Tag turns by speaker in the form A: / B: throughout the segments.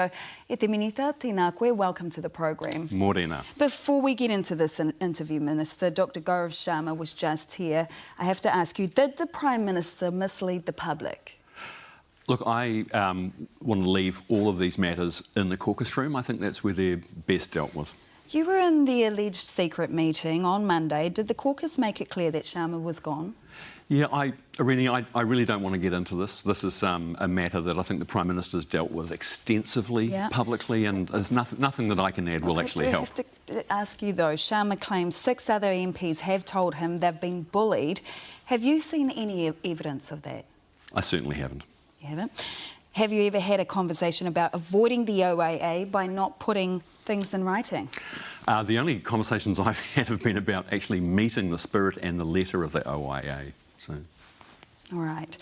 A: E te minita, tēnā koe, welcome to the program.
B: Morena.
A: Before we get into this interview, Minister, Dr. Gaurav Sharma was just here. I have to ask you, did the Prime Minister mislead the public?
B: Look, I want to leave all of these matters in the caucus room. I think that's where they're best dealt with.
A: You were in the alleged secret meeting on Monday. Did the caucus make it clear that Sharma was gone?
B: Yeah, I really don't want to get into this. This is a matter that I think the Prime Minister's dealt with extensively, publicly, and there's nothing that I can add will actually help.
A: I have to ask you though, Sharma claims 6 other MPs have told him they've been bullied. Have you seen any evidence of that?
B: I certainly haven't.
A: You haven't? Have you ever had a conversation about avoiding the OAA by not putting things in writing?
B: The only conversations I've had have been about actually meeting the spirit and the letter of the OIA. So.
A: All right.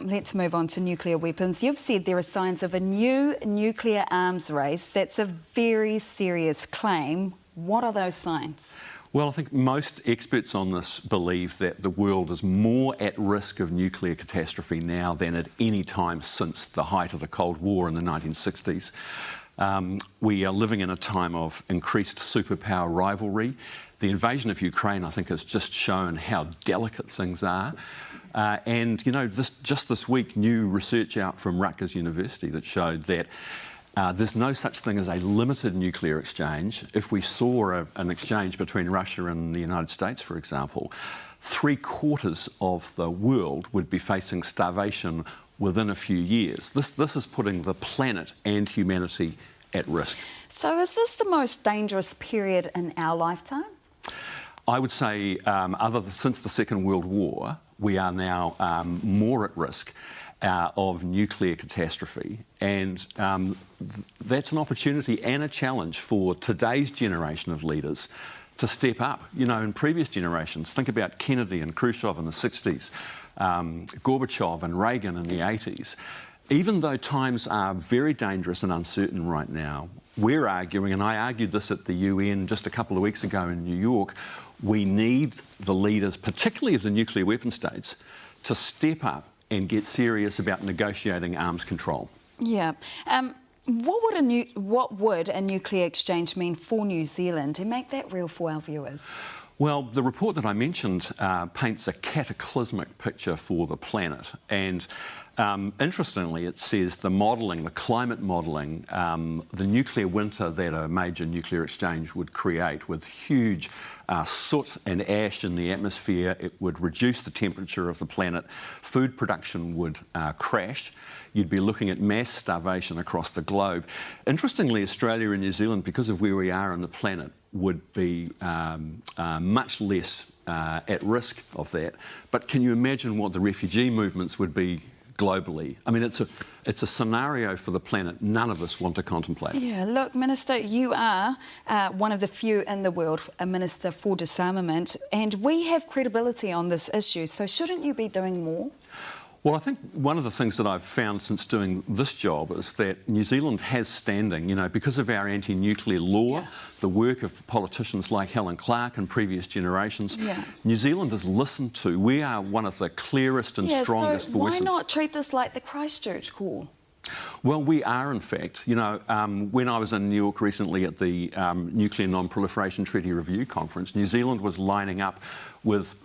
A: Let's move on to nuclear weapons. You've said there are signs of a new nuclear arms race. That's a very serious claim. What are those signs?
B: Well, I think most experts on this believe that the world is more at risk of nuclear catastrophe now than at any time since the height of the Cold War in the 1960s. We are living in a time of increased superpower rivalry. The invasion of Ukraine, I think, has just shown how delicate things are. And, you know, just this week, new research out from Rutgers University that showed that there's no such thing as a limited nuclear exchange. If we saw an exchange between Russia and the United States, for example, 3/4 of the world would be facing starvation within a few years. This is putting the planet and humanity at risk.
A: So is this the most dangerous period in our lifetime?
B: I would say, since the Second World War, we are now more at risk of nuclear catastrophe, and that's an opportunity and a challenge for today's generation of leaders to step up. You know, in previous generations, think about Kennedy and Khrushchev in the 60s, Gorbachev and Reagan in the 80s. Even though times are very dangerous and uncertain right now, we're arguing, and I argued this at the UN just a couple of weeks ago in New York, we need the leaders, particularly of the nuclear weapon states, to step up and get serious about negotiating arms control.
A: Yeah. What would a nuclear exchange mean for New Zealand to make that real for our viewers?
B: Well, the report that I mentioned paints a cataclysmic picture for the planet. And interestingly, it says the modelling, the climate modelling, the nuclear winter that a major nuclear exchange would create with huge soot and ash in the atmosphere, it would reduce the temperature of the planet, food production would crash, you'd be looking at mass starvation across the globe. Interestingly, Australia and New Zealand, because of where we are on the planet, would be much less at risk of that. But can you imagine what the refugee movements would be globally? I mean, it's a scenario for the planet none of us want to contemplate.
A: Yeah, look, Minister, you are one of the few in the world, a Minister for Disarmament, and we have credibility on this issue, so shouldn't you be doing more?
B: Well, I think one of the things that I've found since doing this job is that New Zealand has standing, you know, because of our anti-nuclear law, the work of politicians like Helen Clark and previous generations. New Zealand is listened to. We are one of the clearest and strongest voices.
A: Why not treat this like the Christchurch call?
B: Well, we are, in fact. You know, when I was in New York recently at the Nuclear Non-Proliferation Treaty Review Conference, New Zealand was lining up with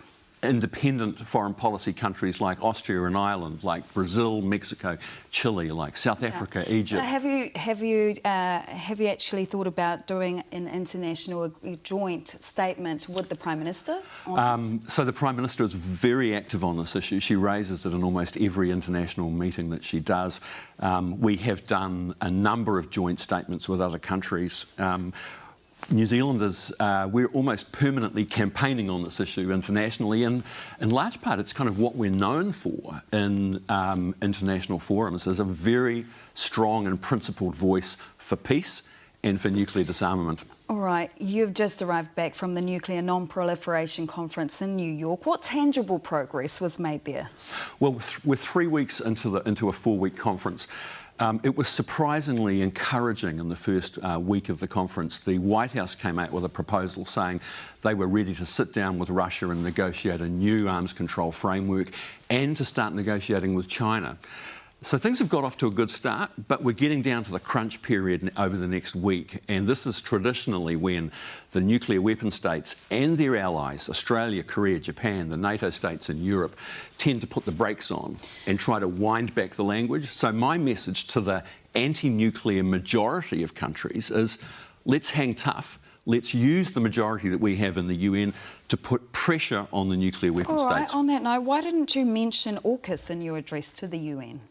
B: independent foreign policy countries like Austria and Ireland, like Brazil, Mexico, Chile, like South Africa, Egypt.
A: Have you actually thought about doing an international joint statement with the Prime Minister on this?
B: So the Prime Minister is very active on this issue. She raises it in almost every international meeting that she does. We have done a number of joint statements with other countries. New Zealanders, we're almost permanently campaigning on this issue internationally, and in large part it's kind of what we're known for in international forums, as a very strong and principled voice for peace and for nuclear disarmament.
A: All right, you've just arrived back from the Nuclear Non-Proliferation Conference in New York. What tangible progress was made there?
B: Well, we're 3 weeks into a 4-week conference. It was surprisingly encouraging in the first week of the conference. The White House came out with a proposal saying they were ready to sit down with Russia and negotiate a new arms control framework and to start negotiating with China. So things have got off to a good start, but we're getting down to the crunch period over the next week, and this is traditionally when the nuclear weapon states and their allies, Australia, Korea, Japan, the NATO states in Europe, tend to put the brakes on and try to wind back the language. So my message to the anti-nuclear majority of countries is, let's hang tough. Let's use the majority that we have in the UN to put pressure on the nuclear weapon states.
A: All right, on that note, why didn't you mention AUKUS in your address to the UN?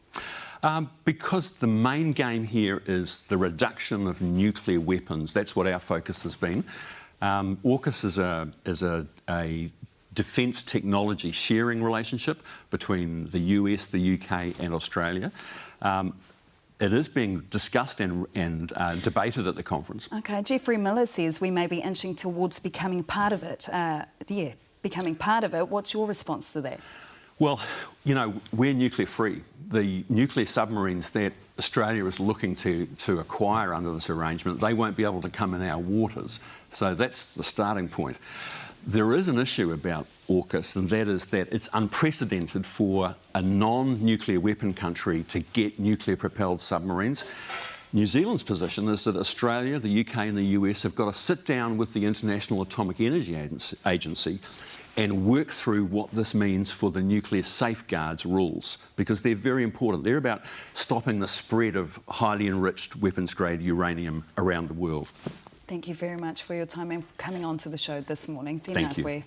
B: Because the main game here is the reduction of nuclear weapons. That's what our focus has been. AUKUS is a defence technology sharing relationship between the US, the UK and Australia. It is being discussed and debated at the conference.
A: OK, Jeffrey Miller says we may be inching towards becoming part of it. Becoming part of it. What's your response to that?
B: Well, you know, we're nuclear free. The nuclear submarines that Australia is looking to acquire under this arrangement, they won't be able to come in our waters. So that's the starting point. There is an issue about AUKUS, and that is that it's unprecedented for a non-nuclear weapon country to get nuclear-propelled submarines. New Zealand's position is that Australia, the UK and the US have got to sit down with the International Atomic Energy Agency and work through what this means for the nuclear safeguards rules, because they're very important. They're about stopping the spread of highly enriched weapons-grade uranium around the world.
A: Thank you very much for your time and coming on to the show this morning.
B: Thank you.